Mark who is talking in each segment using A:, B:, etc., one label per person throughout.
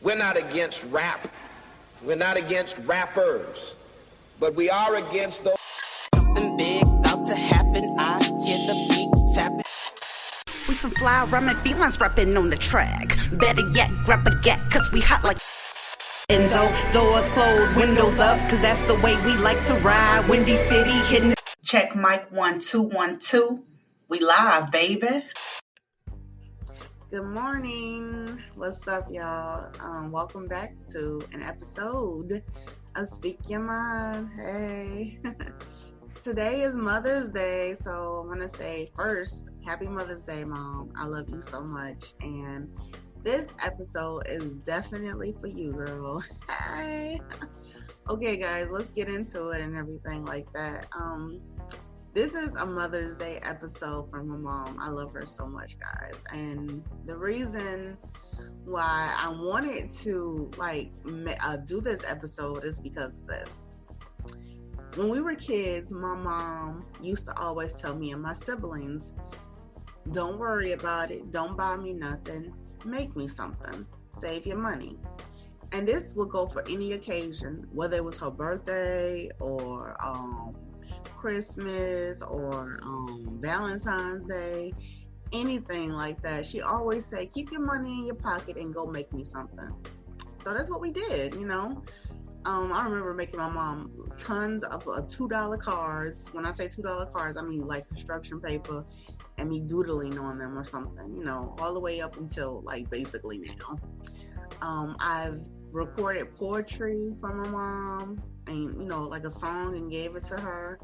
A: We're not against rap. We're not against rappers. But we are against those.
B: Something big about to happen. I hear the beat tapping.
C: We some fly rhyming felines rapping on the track. Better yet, grab a gat, cause we hot like Enzo. Doors closed, windows up, cause that's the way we like to ride. Windy City hitting. Check mic 1 2 1 2. We live, baby. Good morning. What's up, y'all? Welcome back to an episode of Speak Your Mind. Hey. Today is Mother's Day, so I'm going to say first, Happy Mother's Day, Mom. I love you so much. And this episode is definitely for you, girl. Hey. Okay, guys, let's get into it and everything like that. This is a Mother's Day episode from my mom. I love her so much, guys. And the reason why I wanted to do this episode is because of this. When we were kids, my mom used to always tell me and my siblings, don't worry about it. Don't buy me nothing. Make me something. Save your money. And this would go for any occasion, whether it was her birthday or Christmas or Valentine's Day, anything like that. She always say, keep your money in your pocket and go make me something. So that's what we did, you know. I remember making my mom tons of $2 cards. When I say $2 cards, I mean like construction paper and me doodling on them or something, you know, all the way up until like basically now. I've recorded poetry from my mom and, you know, like a song and gave it to her.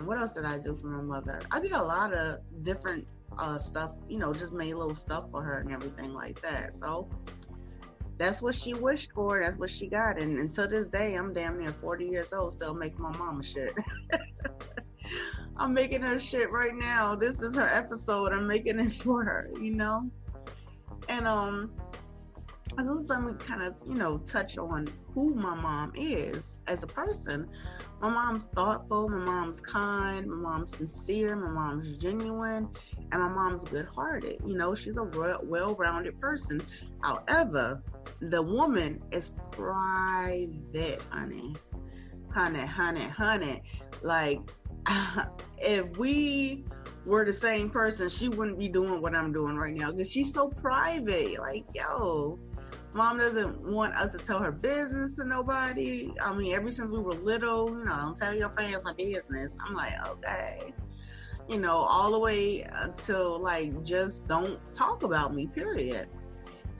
C: What else did I do for my mother? I did a lot of different stuff, you know, just made little stuff for her and everything like that. So that's what she wished for. That's what she got. And until this day, I'm damn near 40 years old, still making my mama shit. I'm making her shit right now. This is her episode. I'm making it for her, you know? And just let me kind of, you know, touch on who my mom is as a person. My mom's thoughtful, my mom's kind, my mom's sincere, my mom's genuine, and my mom's good-hearted. You know, she's a well-rounded person. However, the woman is private, honey. Like, if we were the same person, she wouldn't be doing what I'm doing right now because she's so private. Like, yo, Mom doesn't want us to tell her business to nobody. I mean, ever since we were little, you know, don't tell your friends my business. I'm like, okay. You know, all the way until like, just don't talk about me, period.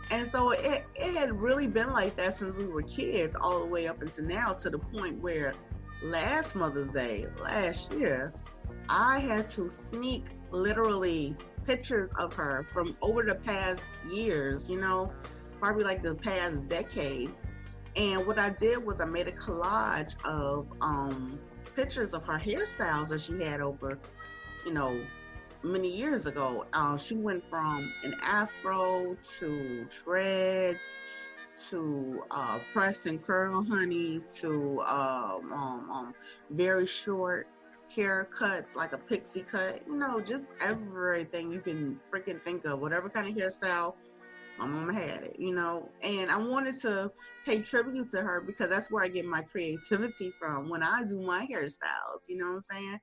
C: And so it had really been like that since we were kids all the way up until now, to the point where last Mother's Day, last year, I had to sneak literally pictures of her from over the past years, you know, probably like the past decade. And what I did was I made a collage of pictures of her hairstyles that she had over, you know, many years ago. She went from an afro to dreads to press and curl, honey, to very short haircuts like a pixie cut, you know, just everything you can freaking think of, whatever kind of hairstyle. My mama had it, you know, and I wanted to pay tribute to her because that's where I get my creativity from when I do my hairstyles, you know what I'm saying?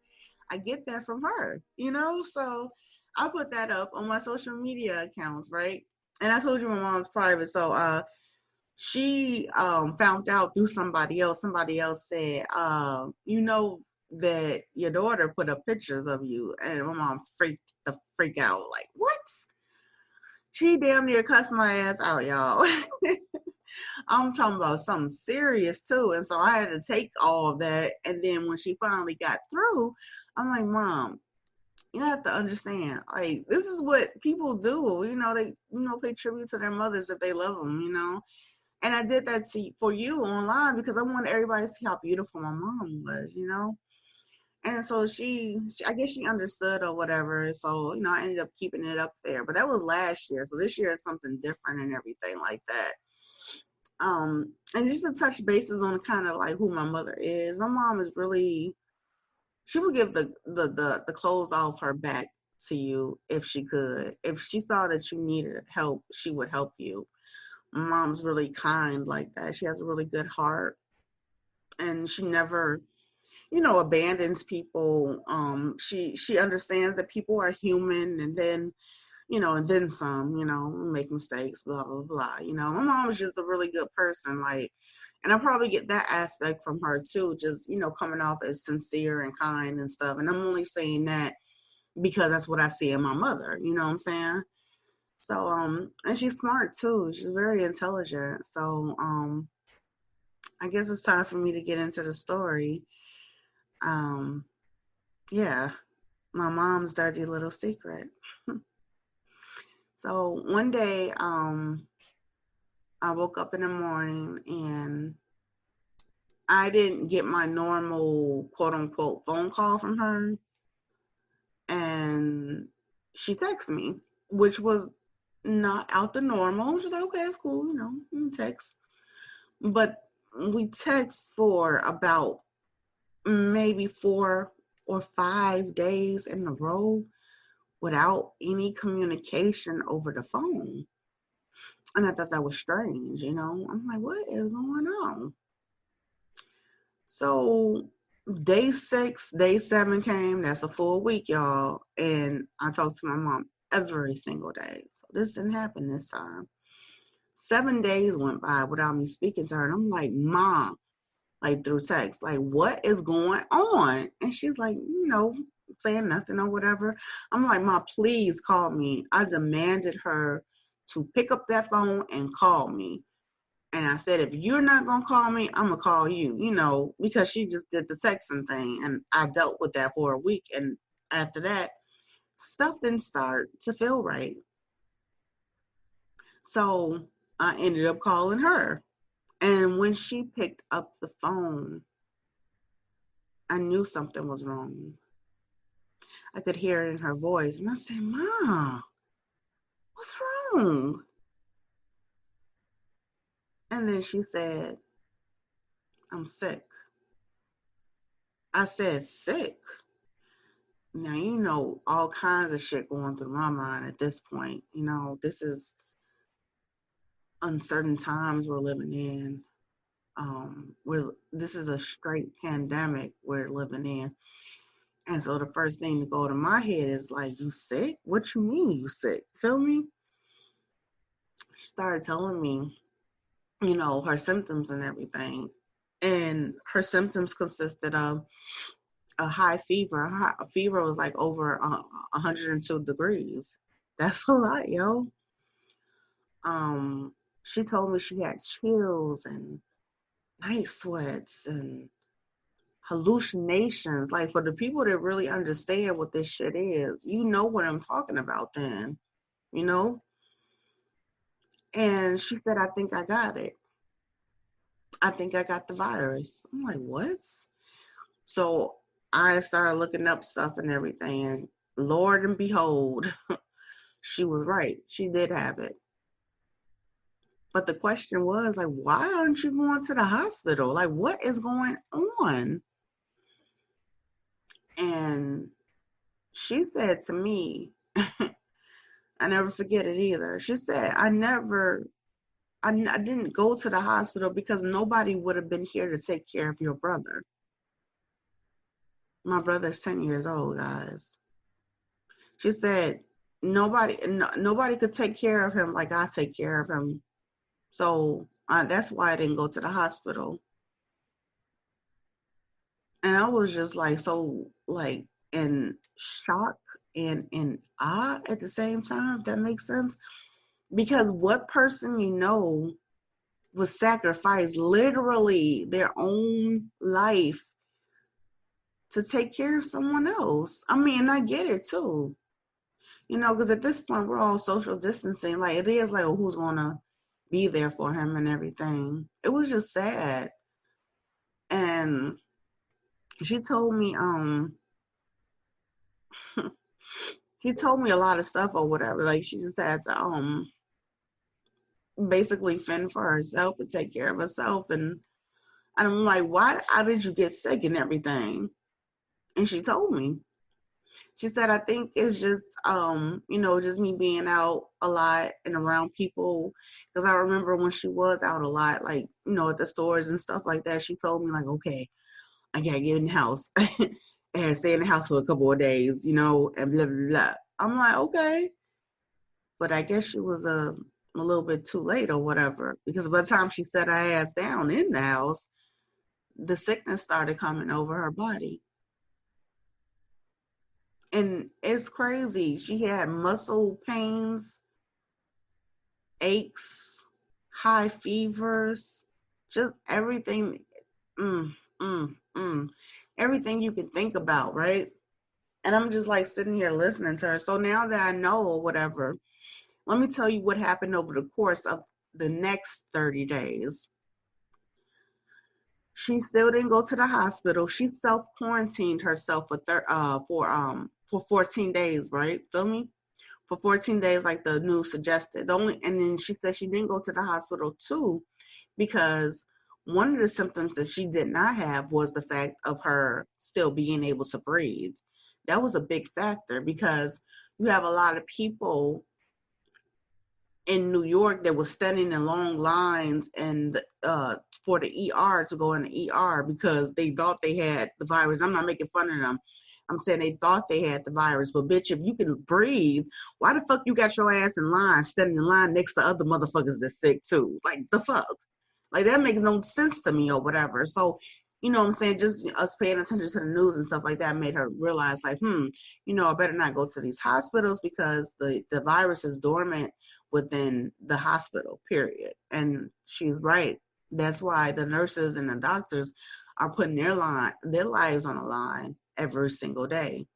C: I get that from her, you know, so I put that up on my social media accounts, right? And I told you my mom's private, so she found out through somebody else said, you know, that your daughter put up pictures of you, and my mom freaked out, like, what? She damn near cussed my ass out, y'all. I'm talking about something serious too. And so I had to take all of that. And then when she finally got through, I'm like, Mom, you have to understand, like, this is what people do. You know, they, you know, pay tribute to their mothers if they love them, you know. And I did that for you online because I wanted everybody to see how beautiful my mom was, you know. And so she, I guess she understood or whatever. So, you know, I ended up keeping it up there. But that was last year. So this year is something different and everything like that. And just to touch bases on kind of like who my mother is. My mom is really, she would give the clothes off her back to you if she could. If she saw that you needed help, she would help you. My mom's really kind like that. She has a really good heart, and she never, abandons people. She understands that people are human, and then, and then some, make mistakes, blah blah blah. My mom was just a really good person, like, and I probably get that aspect from her too, just coming off as sincere and kind and stuff. And I'm only saying that because that's what I see in my mother. You know what I'm saying? So, and she's smart too. She's very intelligent. So, I guess it's time for me to get into the story. Yeah, my mom's dirty little secret. So one day, I woke up in the morning and I didn't get my normal quote unquote phone call from her. And she texted me, which was not out the normal. She's like, okay, it's cool, text. But we text for about maybe 4 or 5 days in a row without any communication over the phone. And I thought that was strange, I'm like, what is going on? So day 6, day 7 came. That's a full week, y'all. And I talked to my mom every single day. So this didn't happen this time. 7 days went by without me speaking to her. And I'm like, Mom, like through text, like, what is going on? And she's like, saying nothing or whatever. I'm like, Ma, please call me. I demanded her to pick up that phone and call me. And I said, if you're not going to call me, I'm going to call you, because she just did the texting thing. And I dealt with that for a week. And after that, stuff didn't start to feel right. So I ended up calling her. And when she picked up the phone, I knew something was wrong. I could hear it in her voice. And I said, Mom, what's wrong? And then she said, I'm sick. I said, sick? Now, all kinds of shit going through my mind at this point. This is uncertain times we're living in. This is a straight pandemic we're living in. And so the first thing to go to my head is like, you sick? What you mean you sick? Feel me? She started telling me, her symptoms and everything. And her symptoms consisted of a high fever. A fever was like over 102 degrees. That's a lot, yo. She told me she had chills and night sweats and hallucinations. Like, for the people that really understand what this shit is, what I'm talking about then, And she said, I think I got it. I think I got the virus. I'm like, what? So I started looking up stuff and everything. And Lord and behold, she was right. She did have it. But the question was, like, why aren't you going to the hospital? Like, what is going on? And she said to me, I never forget it either. She said, I didn't go to the hospital because nobody would have been here to take care of your brother. My brother's 10 years old, guys. She said, nobody could take care of him like I take care of him. So that's why I didn't go to the hospital. And I was just like, so like in shock and in awe at the same time, if that makes sense. Because what person would sacrifice literally their own life to take care of someone else? I mean, I get it too. Because at this point, we're all social distancing. Like, it is like, oh, who's going to be there for him and everything. It was just sad. And she told me, she told me a lot of stuff or whatever. Like, she just had to, basically fend for herself and take care of herself. And I'm like, how did you get sick and everything? And she told me. She said, I think it's just, just me being out a lot and around people. Because I remember when she was out a lot, like, at the stores and stuff like that, she told me, like, okay, I gotta get in the house and stay in the house for a couple of days, and blah, blah, blah. I'm like, okay. But I guess she was a little bit too late or whatever. Because by the time she set her ass down in the house, the sickness started coming over her body. And it's crazy. She had muscle pains, aches, high fevers, just everything, mm, mm, mm, everything you can think about, right? And I'm just like sitting here listening to her. So now that I know or whatever, let me tell you what happened over the course of the next 30 days. She still didn't go to the hospital. She self-quarantined herself for 14 days, right? Feel me? For 14 days, like the news suggested. And then she said she didn't go to the hospital too, because one of the symptoms that she did not have was the fact of her still being able to breathe. That was a big factor, because you have a lot of people in New York that was standing in long lines and for the ER to go in the ER because they thought they had the virus. I'm not making fun of them. I'm saying they thought they had the virus. But bitch, if you can breathe, why the fuck you got your ass in line, standing in line next to other motherfuckers that's sick too? Like, the fuck? Like, that makes no sense to me or whatever. So, you know what I'm saying? Just us paying attention to the news and stuff like that made her realize, like, I better not go to these hospitals because the virus is dormant within the hospital, period. And she's right. That's why the nurses and the doctors are putting their lives on the line every single day,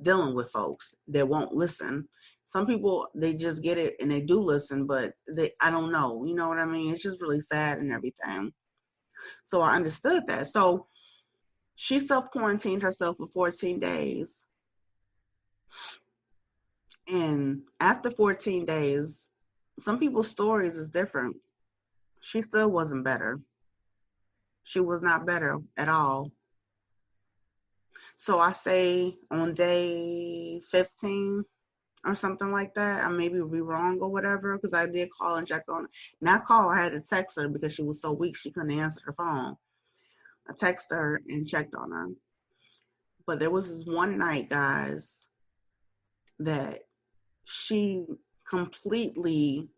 C: dealing with folks that won't listen. Some people, they just get it and they do listen, but I don't know. You know what I mean? It's just really sad and everything. So I understood that. So she self-quarantined herself for 14 days. And after 14 days, some people's stories is different. She still wasn't better. She was not better at all. So I say on day 15 or something like that, I maybe be wrong or whatever, because I did call and check on her. Not call, I had to text her because she was so weak she couldn't answer the phone. I texted her and checked on her. But there was this one night, guys, that she completely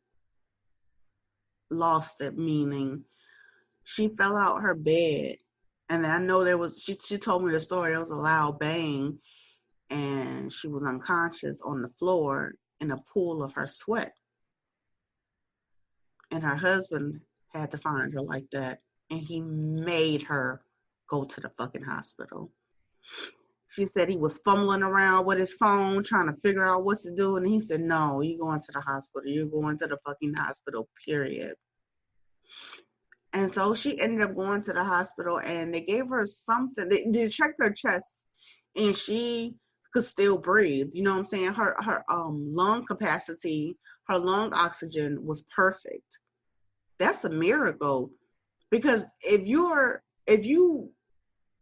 C: lost it, meaning she fell out her bed. And I know she told me the story, there was a loud bang, and she was unconscious on the floor in a pool of her sweat. And her husband had to find her like that, and he made her go to the fucking hospital. She said he was fumbling around with his phone, trying to figure out what to do. And he said, no, you're going to the hospital. You're going to the fucking hospital, period. And so she ended up going to the hospital, and they gave her something. They checked her chest, and she could still breathe. You know what I'm saying? Her lung capacity, her lung oxygen was perfect. That's a miracle, because if you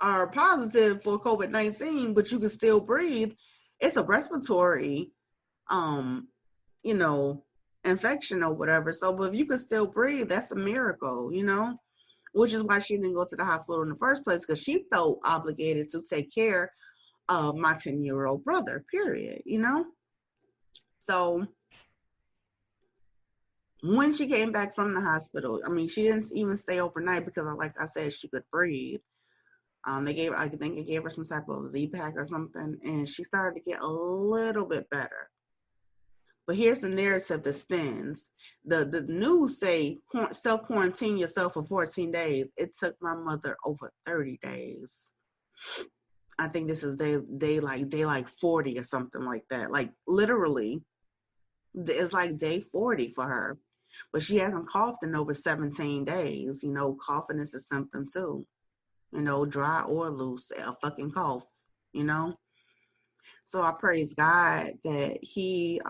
C: are positive for COVID-19, but you can still breathe, it's a respiratory, infection or whatever. So, but if you can still breathe, that's a miracle, which is why she didn't go to the hospital in the first place, because she felt obligated to take care of my 10-year-old brother, period, So when she came back from the hospital, she didn't even stay overnight because, like I said, she could breathe. I think they gave her some type of Z-Pack or something, and she started to get a little bit better. But here's the narrative that spins. The news say self-quarantine yourself for 14 days. It took my mother over 30 days. I think this is day like 40 or something like that. Like, literally, it's like day 40 for her. But she hasn't coughed in over 17 days. Coughing is a symptom too. Dry or loose, a fucking cough, So I praise God that he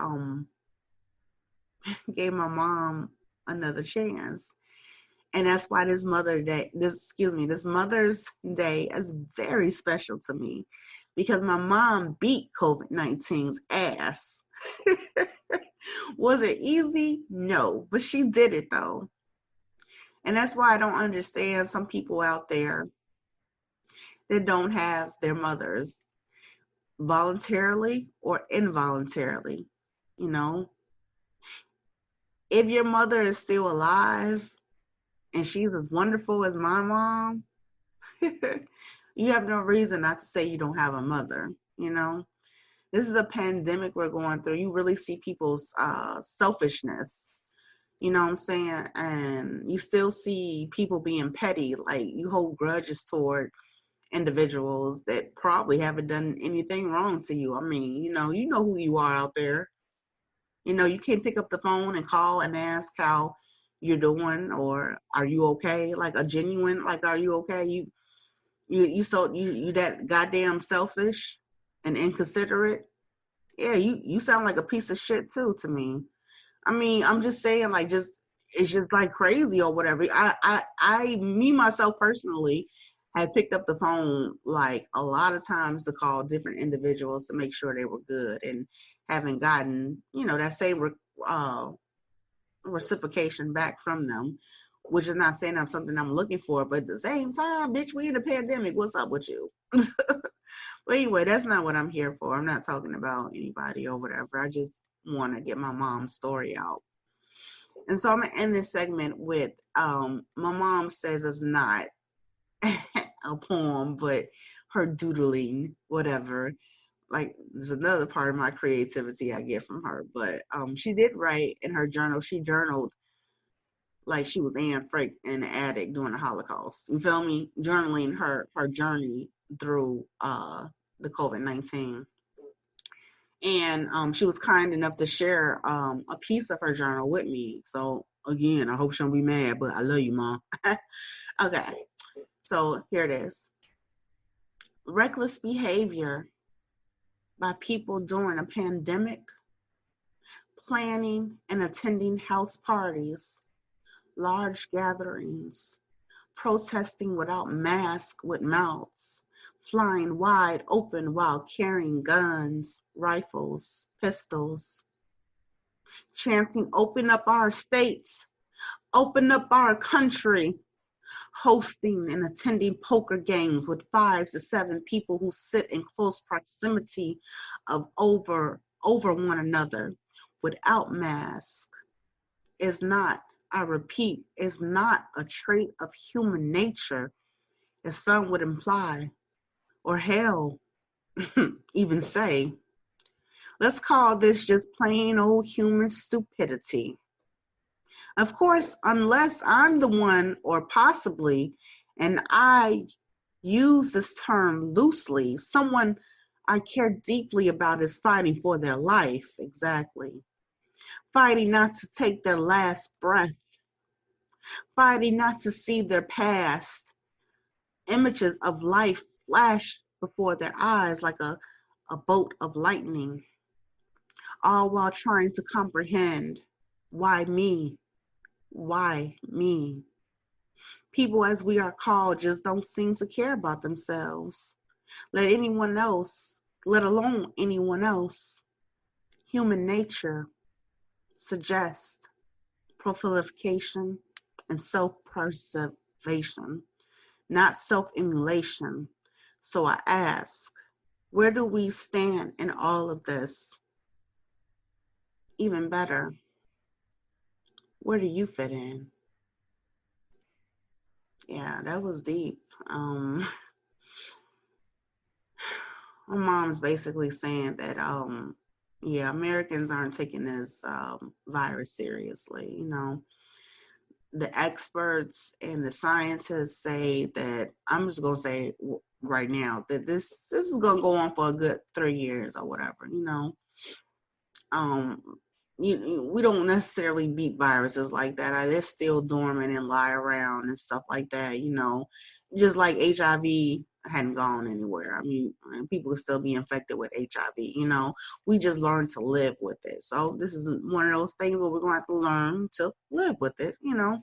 C: gave my mom another chance. And that's why this Mother's Day is very special to me, because my mom beat COVID-19's ass. Was it easy? No, but she did it though. And that's why I don't understand some people out there that don't have their mothers voluntarily or involuntarily. You know, if your mother is still alive and she's as wonderful as my mom, you have no reason not to say you don't have a mother. You know, this is a pandemic we're going through. You really see people's selfishness. You know what I'm saying? And you still see people being petty, like you hold grudges toward individuals that probably haven't done anything wrong to you. I mean, you know who you are out there. You know, you can't pick up the phone and call and ask how you're doing or are you okay? Like a genuine, like, are you okay? You that goddamn selfish and inconsiderate. Yeah, you sound like a piece of shit too to me. I mean, I'm just saying, like, it's just like crazy or whatever. Me myself personally had picked up the phone like a lot of times to call different individuals to make sure they were good, and haven't gotten, you know, that same reciprocation back from them, which is not saying I'm something I'm looking for, but at the same time, bitch, we in a pandemic. What's up with you? But anyway, that's not what I'm here for. I'm not talking about anybody or whatever. I just want to get my mom's story out. And so I'm going to end this segment with my mom says it's not a poem, but her doodling, whatever. Like, there's another part of my creativity I get from her. But she did write in her journal. She journaled like she was Anne Frank in the attic during the Holocaust. You feel me? Journaling her journey through the COVID-19. And she was kind enough to share a piece of her journal with me. So again, I hope she won't be mad, but I love you, Mom. Okay, so here it is. Reckless behavior by people during a pandemic, planning and attending house parties, large gatherings, protesting without masks with mouths, flying wide open while carrying guns, rifles, pistols, chanting, open up our states, open up our country, hosting and attending poker games with 5 to 7 people who sit in close proximity of over one another without mask is not, I repeat, is not a trait of human nature, as some would imply, or hell, even say. Let's call this just plain old human stupidity. Of course, unless I'm the one, or possibly, and I use this term loosely, someone I care deeply about is fighting for their life, exactly. Fighting not to take their last breath. Fighting not to see their past. Images of life flash before their eyes like a bolt of lightning. All while trying to comprehend, why me? Why me? People, as we are called, just don't seem to care about themselves. Let anyone else, let alone anyone else. Human nature suggests proliferation and self-preservation, not self-emulation. So I ask, where do we stand in all of this? Even better, where do you fit in? Yeah, that was deep. My mom's basically saying that, Americans aren't taking this virus seriously. You know, the experts and the scientists say that, I'm just going to say right now, that this is going to go on for a good 3 years or whatever, you know. We don't necessarily beat viruses like that. They're still dormant and lie around and stuff like that, you know. Just like HIV hadn't gone anywhere. I mean, people could still be infected with HIV, you know. We just learned to live with it. So this is one of those things where we're going to have to learn to live with it, you know.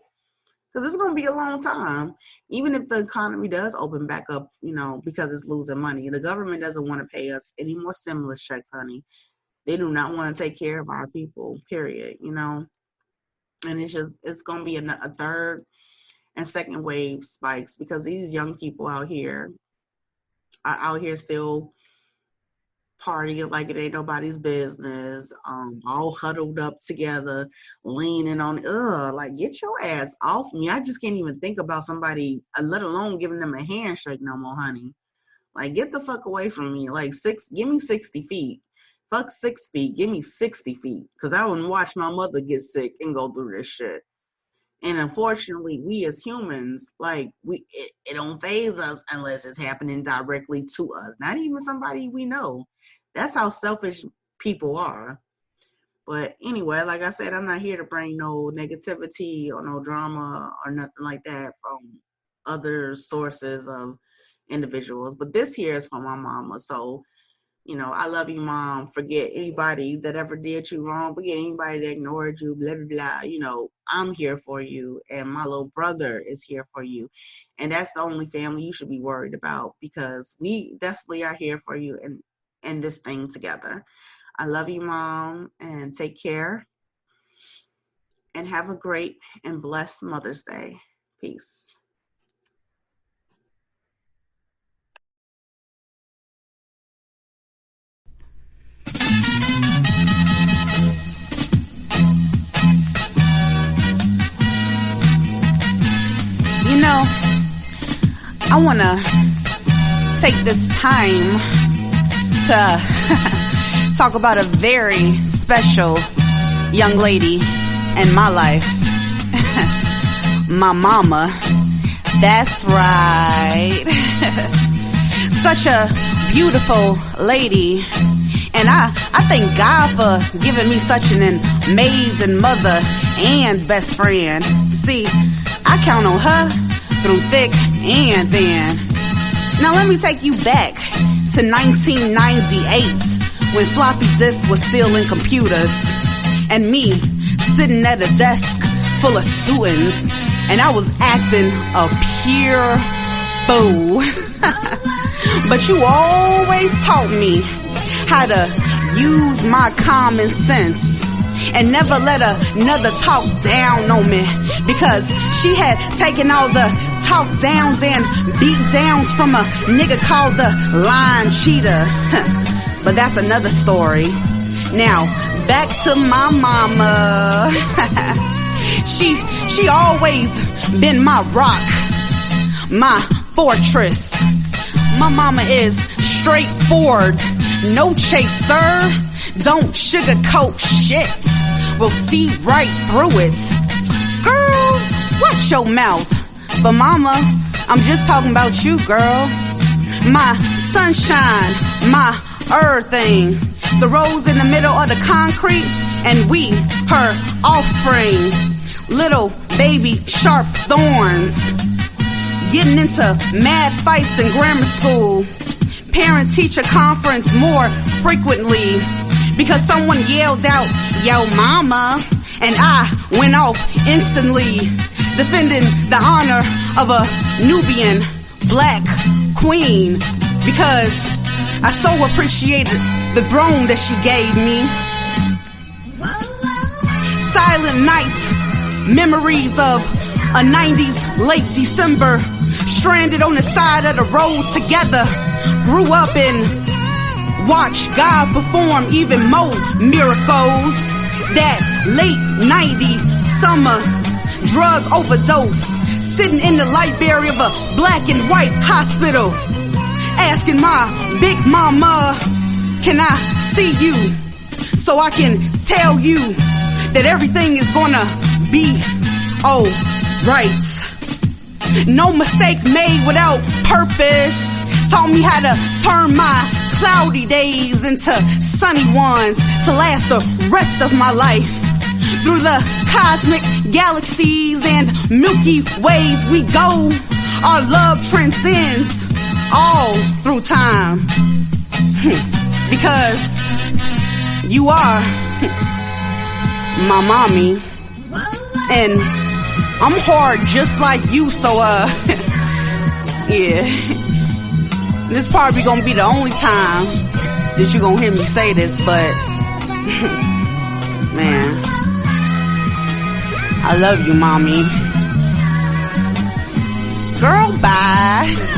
C: because it's going to be a long time. Even if the economy does open back up, because it's losing money. The government doesn't want to pay us any more stimulus checks, honey. They do not want to take care of our people, period, And it's going to be a third and second wave spikes because these young people out here are out here still partying like it ain't nobody's business, all huddled up together, leaning on, like, get your ass off me. I just can't even think about somebody, let alone giving them a handshake no more, honey. Like, get the fuck away from me. Like, give me 60 feet. Fuck 6 feet. Give me 60 feet. Because I wouldn't watch my mother get sick and go through this shit. And unfortunately, we as humans, like, it don't faze us unless it's happening directly to us. Not even somebody we know. That's how selfish people are. But anyway, like I said, I'm not here to bring no negativity or no drama or nothing like that from other sources of individuals. But this here is from my mama. So, I love you, Mom. Forget anybody that ever did you wrong. Forget anybody that ignored you, blah, blah, blah. I'm here for you. And my little brother is here for you. And that's the only family you should be worried about because we definitely are here for you and this thing together. I love you, Mom, and take care. And have a great and blessed Mother's Day. Peace.
D: I want to take this time to talk about a very special young lady in my life. My mama. That's right. Such a beautiful lady. And I thank God for giving me such an amazing mother and best friend. See, I count on her through thick and thin. Now let me take you back to 1998 when floppy disks was still in computers and me sitting at a desk full of students and I was acting a pure fool. But you always taught me how to use my common sense and never let another talk down on me because she had taken all the talk downs and beat downs from a nigga called the Lion Cheetah. But that's another story. Now, back to my mama. She always been my rock, my fortress. My mama is straightforward, no chaser, don't sugarcoat shit. We'll see right through it. Girl, watch your mouth. But mama, I'm just talking about you, girl. My sunshine, my everything. The rose in the middle of the concrete, and we, her offspring. Little baby sharp thorns. Getting into mad fights in grammar school. Parent-teacher conference more frequently because someone yelled out, "Yo, mama," and I went off instantly, defending the honor of a Nubian black queen because I so appreciated the throne that she gave me. Silent nights, memories of a 90s late December, stranded on the side of the road together. Grew up and watched God perform even more miracles. That late 90s summer drug overdose, sitting in the library of a black and white hospital, asking my big mama, can I see you so I can tell you that everything is gonna be alright. No mistake made without purpose. Taught me how to turn my cloudy days into sunny ones to last the rest of my life. Through the cosmic galaxies and Milky Ways we go. Our love transcends all through time. Because you are my mommy. And I'm hard just like you, so yeah. This probably gonna be the only time that you gonna hear me say this, but man, I love you, mommy. Girl, bye.